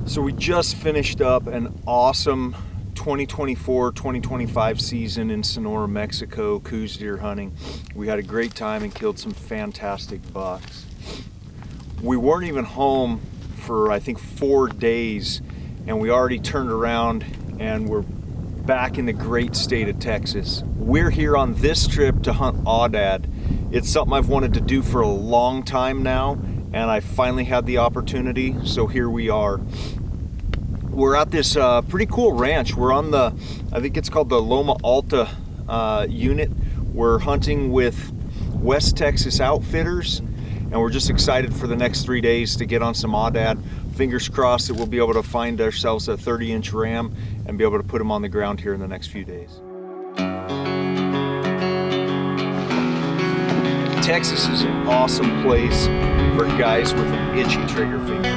So we just finished up an awesome 2024-2025 season in Sonora, Mexico, Coues deer hunting. We had a great time and killed some fantastic bucks. We weren't even home for I think 4 days, and we already turned around and we're back in the great state of Texas. We're here on this trip to hunt Aoudad. It's something I've wanted to do for a long time now, and I finally had the opportunity, so here we are. We're at this pretty cool ranch. We're on the, I think it's called the Loma Alta unit. We're hunting with West Texas Outfitters, and we're just excited for the next 3 days to get on some Aoudad. Fingers crossed that we'll be able to find ourselves a 30-inch ram and be able to put them on the ground here in the next few days. Texas is an awesome place for guys with an itchy trigger finger.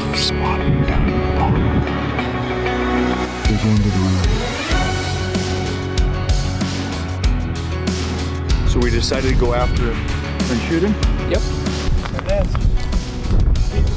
I've spotted them down in the bottom. They're going to the right. So we decided to go after him and shoot him? Yep.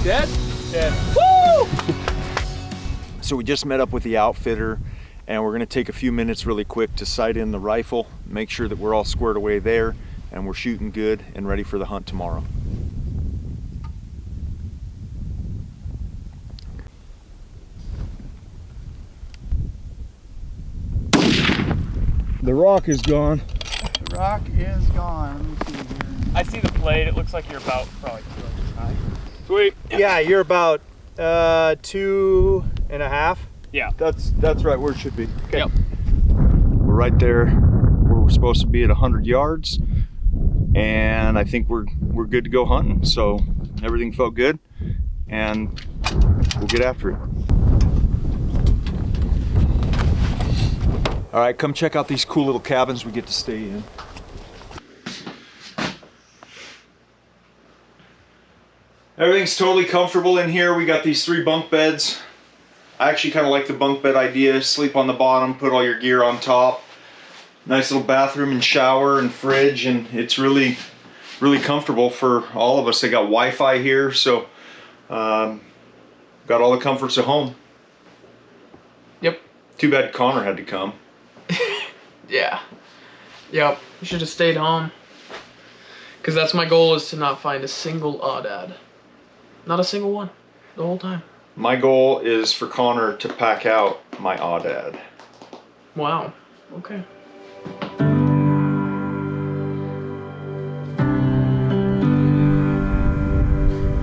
Dead? Dead. Woo! So we just met up with the outfitter, and we're gonna take a few minutes really quick to sight in the rifle, make sure that we're all squared away there, and we're shooting good and ready for the hunt tomorrow. The rock is gone. The rock is gone. Let me see here. I see the blade. It looks like you're about probably 2 inches high. Sweet. Yeah, you're about 2.5. Yeah. That's right where it should be. Okay. Yep. We're right there where we're supposed to be at 100 yards, and I think we're good to go hunting. So everything felt good, and we'll get after it. All right, come check out these cool little cabins we get to stay in. Everything's totally comfortable in here. We got these 3 bunk beds. I actually kind of like the bunk bed idea. Sleep on the bottom, put all your gear on top. Nice little bathroom and shower and fridge, and it's really comfortable for all of us. They got Wi-Fi here, so got all the comforts of home. Yep. Too bad Connor had to come. Yeah. Yep. You should have stayed home. Because that's my goal, is to not find a single Aoudad. Not a single one. The whole time. My goal is for Connor to pack out my Aoudad. Wow. Okay.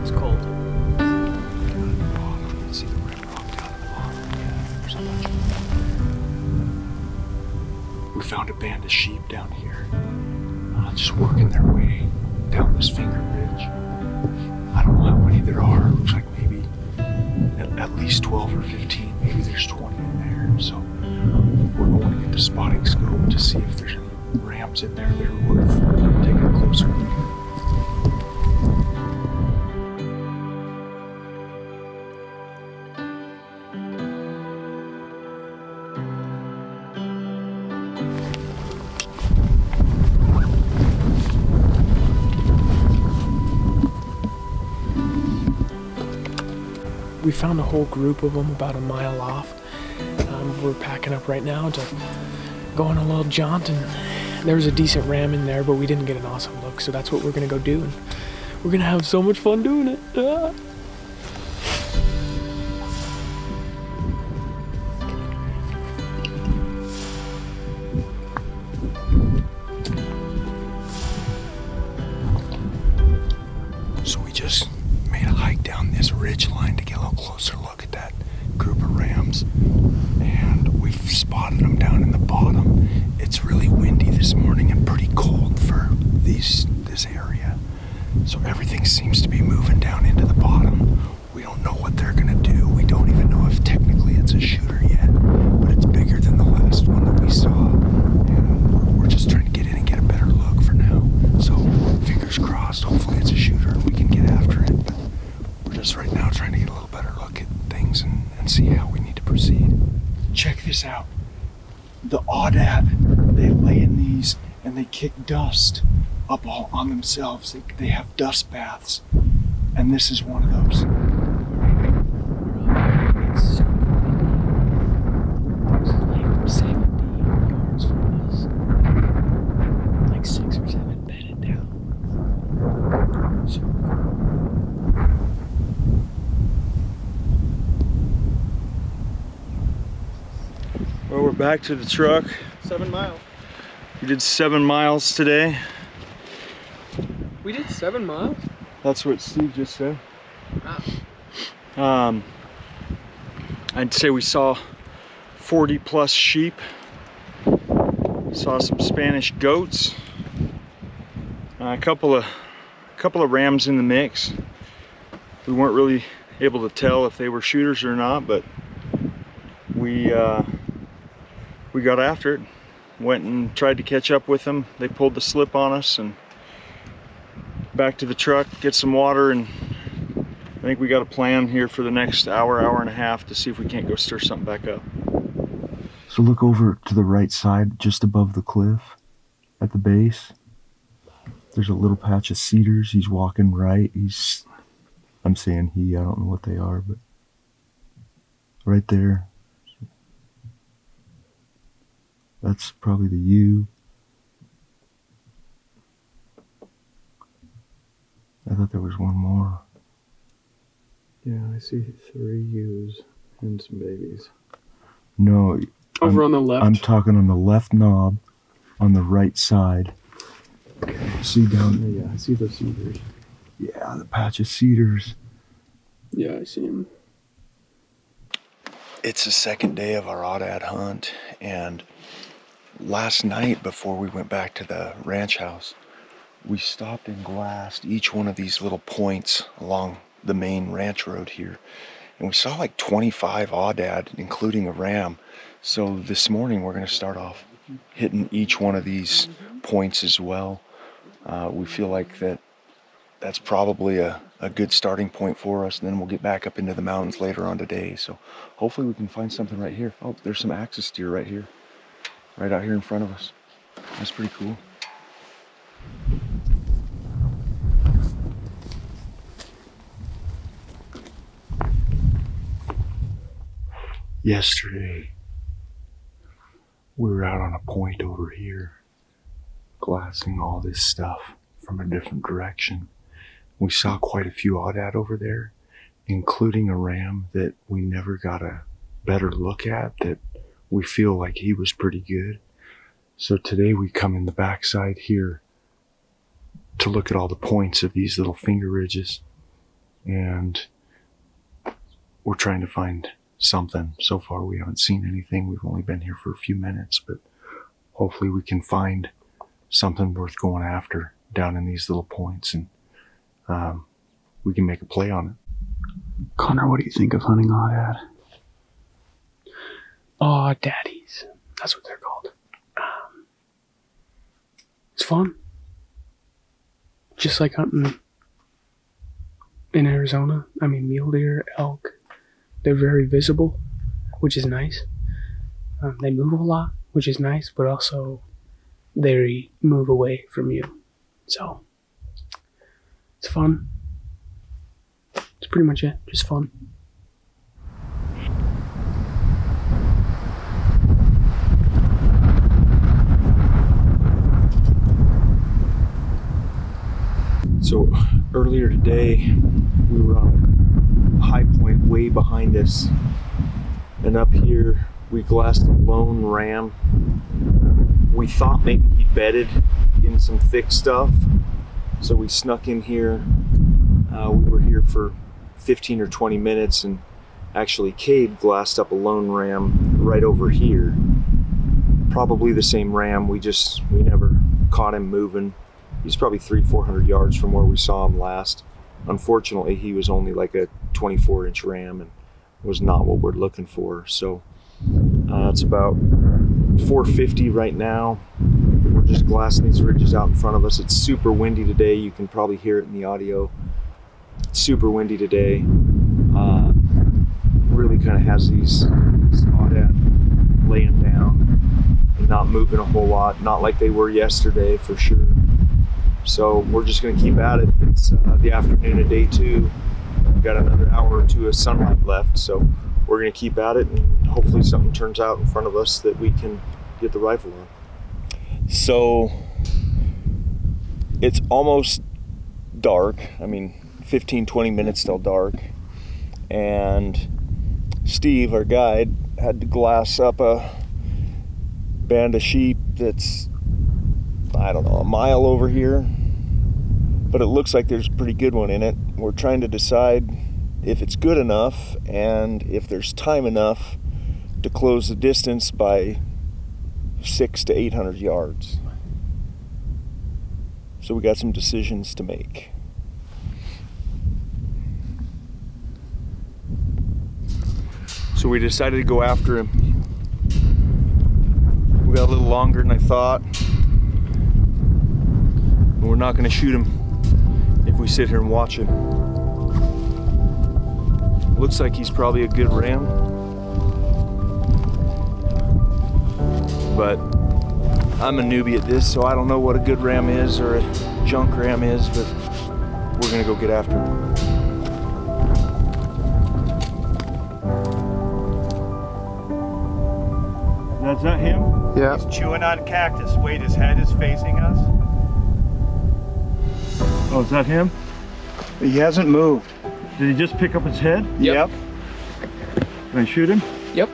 It's cold. See the red rock down the bottom? Yeah, there's a bunch of them. We found a band of sheep down here, just working their way down this finger ridge. I don't know how many there are. It looks like maybe at least 12 or 15. Maybe there's 20 in there. So we're going to get the spotting scope to see if there's any rams in there that are worth taking a closer look at. We found a whole group of them about a mile off. We're packing up right now to go on a little jaunt, and there was a decent ram in there, but we didn't get an awesome look, so that's what we're gonna go do, and we're gonna have so much fun doing it. So we just made a hike down this ridge line to get a little closer look at that group of rams, and we've spotted them down in the bottom. It's really windy this morning and pretty cold for this area, so everything seems to be moving down into the bottom. We don't know what they're gonna do. We don't even know if technically it's a shooter yet, but it's bigger than the last one that we saw, and we're just trying to get in and get a better look for now. So fingers crossed, hopefully it's a shooter and we can get after it, but we're just right now trying to get a little better look at things and see how we need to proceed. Check this out. The Aoudad, they lay in these and they kick dust up all on themselves. They have dust baths, and this is one of those. It's so windy. There's like 70 yards from us. Like 6 or 7 bedded down. So well, we're back to the truck. 7 miles. We did 7 miles today. We did 7 miles? That's what Steve just said. Wow. I'd say we saw 40 plus sheep. Saw some Spanish goats. A couple of rams in the mix. We weren't really able to tell if they were shooters or not, but we got after it. Went and tried to catch up with them. They pulled the slip on us, and back to the truck, get some water, and I think we got a plan here for the next hour and a half to see if we can't go stir something back up. So look over to the right side, just above the cliff, at the base. There's a little patch of cedars. He's walking right. I'm saying he, I don't know what they are, but right there. That's probably the U. I thought there was one more. Yeah, I see 3 U's and some babies. No. over on the left. I'm talking on the left knob on the right side. See down there? Yeah, I see those cedars. Yeah, the patch of cedars. Yeah, I see them. It's the second day of our Aoudad hunt, and last night before we went back to the ranch house, we stopped and glassed each one of these little points along the main ranch road here, and we saw like 25 Aoudad, including a ram. So this morning we're going to start off hitting each one of these points as well. We feel like that's probably a good starting point for us, and then we'll get back up into the mountains later on today. So hopefully we can find something right here. Oh, there's some axis deer right here, right out here in front of us. That's pretty cool. Yesterday, we were out on a point over here, glassing all this stuff from a different direction. We saw quite a few Aoudad over there, including a ram that we never got a better look at, that we feel like he was pretty good. So today we come in the backside here to look at all the points of these little finger ridges, and we're trying to find something. So far we haven't seen anything. We've only been here for a few minutes, but hopefully we can find something worth going after down in these little points, and we can make a play on it. Connor, what do you think of hunting Aoudad? Aw, daddies. That's what they're called. It's fun. Just like hunting in Arizona. I mean, mule deer, elk. They're very visible, which is nice. They move a lot, which is nice, but also they move away from you. So, it's fun. That's pretty much it. Just fun. So earlier today, we were on a high point way behind us, and up here we glassed a lone ram. We thought maybe he bedded in some thick stuff, so we snuck in here. We were here for 15 or 20 minutes, and actually Cade glassed up a lone ram right over here. Probably the same ram, we never caught him moving. He's probably 300-400 yards from where we saw him last. Unfortunately, he was only like a 24-inch ram and was not what we're looking for. So it's about 4:50 right now. We're just glassing these ridges out in front of us. It's super windy today. You can probably hear it in the audio. It's super windy today. Really kind of has these Aoudad laying down and not moving a whole lot. Not like they were yesterday for sure. So we're just gonna keep at it. It's the afternoon of day 2. We've got another hour or 2 of sunlight left, so we're gonna keep at it, and hopefully something turns out in front of us that we can get the rifle on. So it's almost dark. I mean, 15-20 minutes till dark, and Steve, our guide, had to glass up a band of sheep that's, I don't know, a mile over here, but it looks like there's a pretty good one in it. We're trying to decide if it's good enough and if there's time enough to close the distance by 600 to 800 yards. So we got some decisions to make. So we decided to go after him. We got a little longer than I thought. And we're not going to shoot him if we sit here and watch him. Looks like he's probably a good ram. But I'm a newbie at this, so I don't know what a good ram is or a junk ram is, but we're going to go get after him. Is that him? Yeah. He's chewing on cactus. Wait, his head is facing us? Oh, is that him? He hasn't moved. Did he just pick up his head? Yep. Can I shoot him? Yep.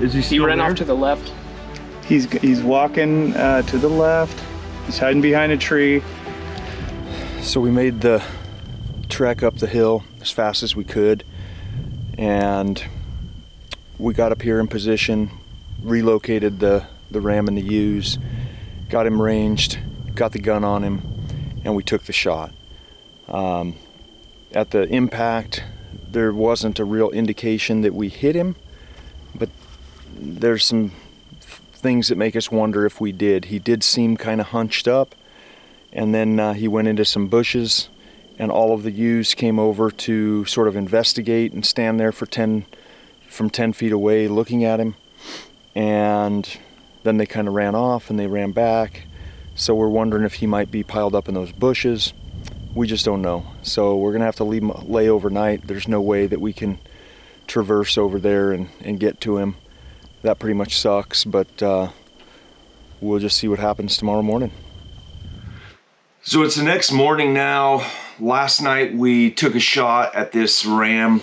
Is he He still ran there? off to the left. He's walking to the left. He's hiding behind a tree. So we made the trek up the hill as fast as we could, and we got up here in position, relocated the ram and the ewes, got him ranged, got the gun on him, and we took the shot. At the impact, there wasn't a real indication that we hit him, but there's some things that make us wonder if we did. He did seem kind of hunched up, and then he went into some bushes, and all of the ewes came over to sort of investigate and stand there from 10 feet away looking at him, and then they kind of ran off and they ran back. So we're wondering if he might be piled up in those bushes. We just don't know. So we're gonna have to leave him lay overnight. There's no way that we can traverse over there and get to him. That pretty much sucks, but we'll just see what happens tomorrow morning. So it's the next morning now. Last night we took a shot at this ram.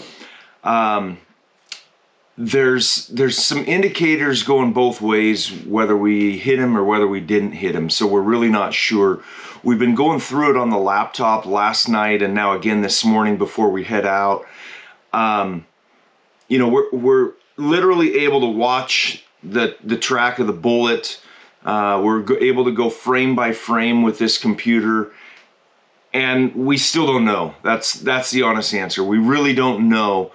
There's some indicators going both ways, whether we hit him or whether we didn't hit him, so we're really not sure. We've been going through it on the laptop last night and now again this morning before we head out. You know, we're literally able to watch the track of the bullet. We're able to go frame by frame with this computer, and we still don't know. That's the honest answer. We really don't know.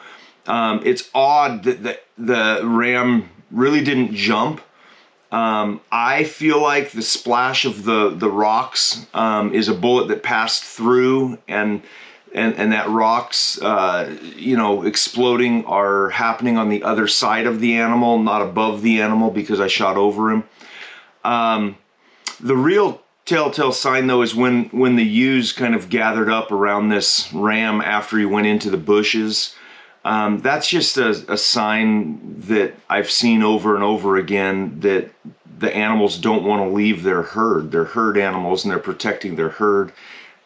It's odd that the ram really didn't jump. I feel like the splash of the rocks is a bullet that passed through, and that rocks, you know, exploding are happening on the other side of the animal, not above the animal, because I shot over him. The real telltale sign, though, is when the ewes kind of gathered up around this ram after he went into the bushes. That's just a sign that I've seen over and over again, that the animals don't want to leave their herd. They're herd animals and they're protecting their herd.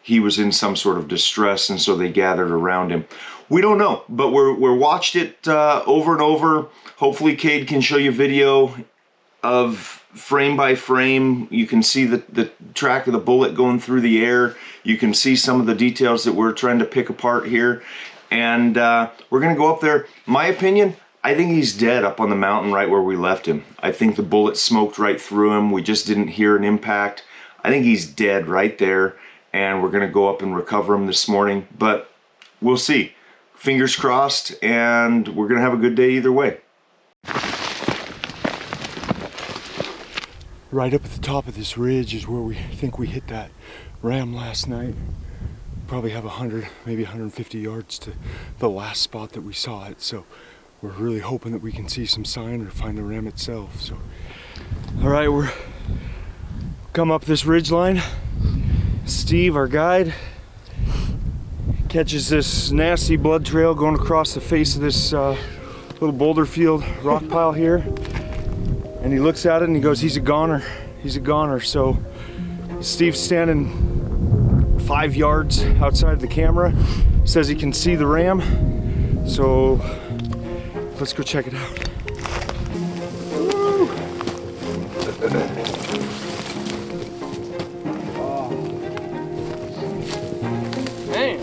He was in some sort of distress, and so they gathered around him. We don't know, but we're watched it over and over. Hopefully Cade can show you video of frame by frame. You can see the track of the bullet going through the air. You can see some of the details that we're trying to pick apart here. And we're gonna go up there. My opinion, I think he's dead up on the mountain right where we left him. I think the bullet smoked right through him. We just didn't hear an impact. I think he's dead right there, and we're gonna go up and recover him this morning, but we'll see. Fingers crossed, and we're gonna have a good day either way. right up at the top of this ridge is where we think we hit that ram last night. Probably have 100, maybe 150 yards to the last spot that we saw it. So we're really hoping that we can see some sign or find the ram itself. So, all right, we're come up this ridge line. Steve, our guide, catches this nasty blood trail going across the face of this little boulder field rock pile here. And he looks at it and he goes, he's a goner. He's a goner. So Steve's standing 5 yards outside of the camera, says he can see the ram. So let's go check it out. Man.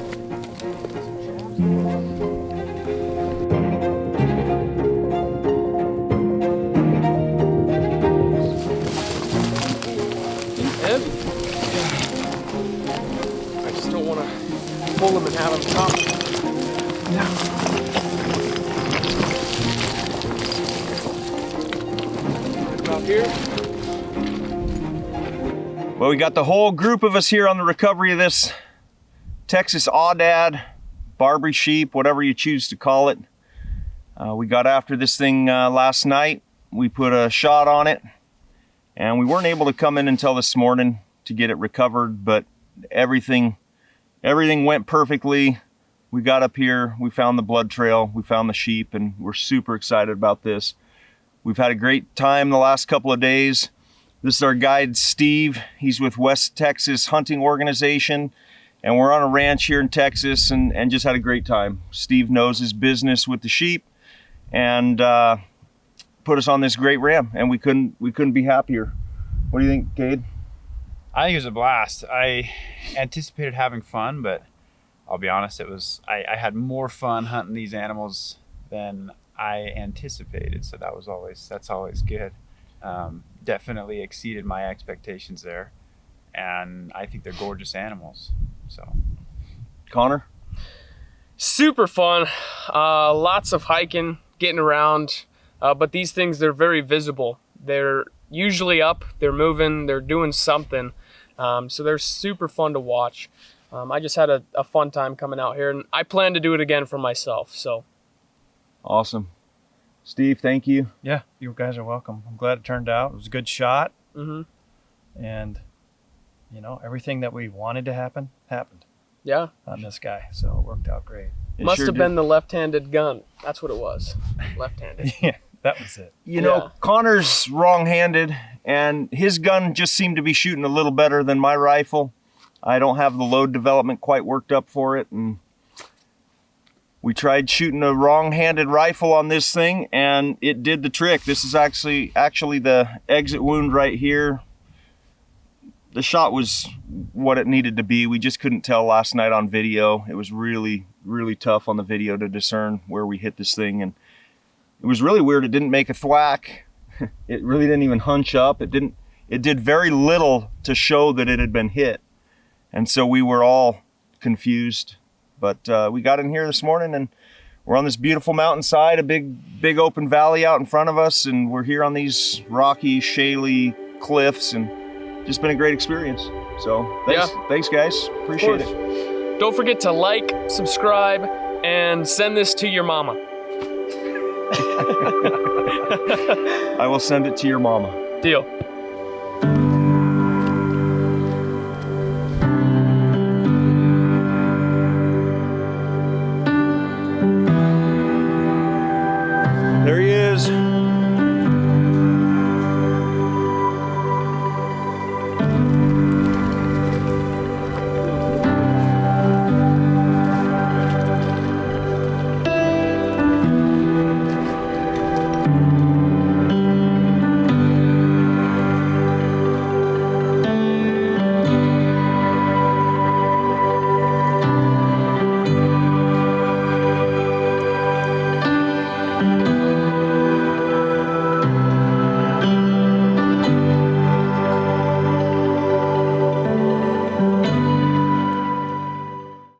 Heavy. I just don't want to pull him and have him top. Right about here. Well, we got the whole group of us here on the recovery of this Texas Aoudad, Barbary sheep, whatever you choose to call it. We got after this thing last night. We put a shot on it, and we weren't able to come in until this morning to get it recovered, but everything went perfectly. We got up here, we found the blood trail, we found the sheep, and we're super excited about this. We've had a great time the last couple of days. This is our guide, Steve. He's with West Texas Hunting Organization, and we're on a ranch here in Texas and just had a great time. Steve knows his business with the sheep and put us on this great ram, and we couldn't be happier. What do you think, Cade? I think it was a blast. I anticipated having fun, but I'll be honest, I had more fun hunting these animals than I anticipated, so that's always good. Definitely exceeded my expectations there, and I think they're gorgeous animals. So, Connor? Super fun. Lots of hiking, getting around, but these things, they're very visible. They're usually up, they're moving, they're doing something, so they're super fun to watch. I just had a fun time coming out here, and I plan to do it again for myself. So Awesome. Steve, thank you. Yeah, you guys are welcome. I'm glad it turned out. It was a good shot. Mm-hmm. And, you know, everything that we wanted to happen, happened Yeah. on this guy. So it worked out great. Must have been the left-handed gun. That's what it was. Left-handed. Yeah, that was it. You know, Yeah. Connor's wrong-handed, and his gun just seemed to be shooting a little better than my rifle. I don't have the load development quite worked up for it, and we tried shooting a wrong-handed rifle on this thing, and it did the trick. This is actually the exit wound right here. The shot was what it needed to be. We just couldn't tell last night on video. It was really, really tough on the video to discern where we hit this thing, and it was really weird. It didn't make a thwack. It really didn't even hunch up. It did very little to show that it had been hit. And so we were all confused, but we got in here this morning and we're on this beautiful mountainside, a big open valley out in front of us, and we're here on these rocky, shaly cliffs, and just been a great experience. So thanks guys, appreciate it. Don't forget to like, subscribe, and send this to your mama. I will send it to your mama. Deal.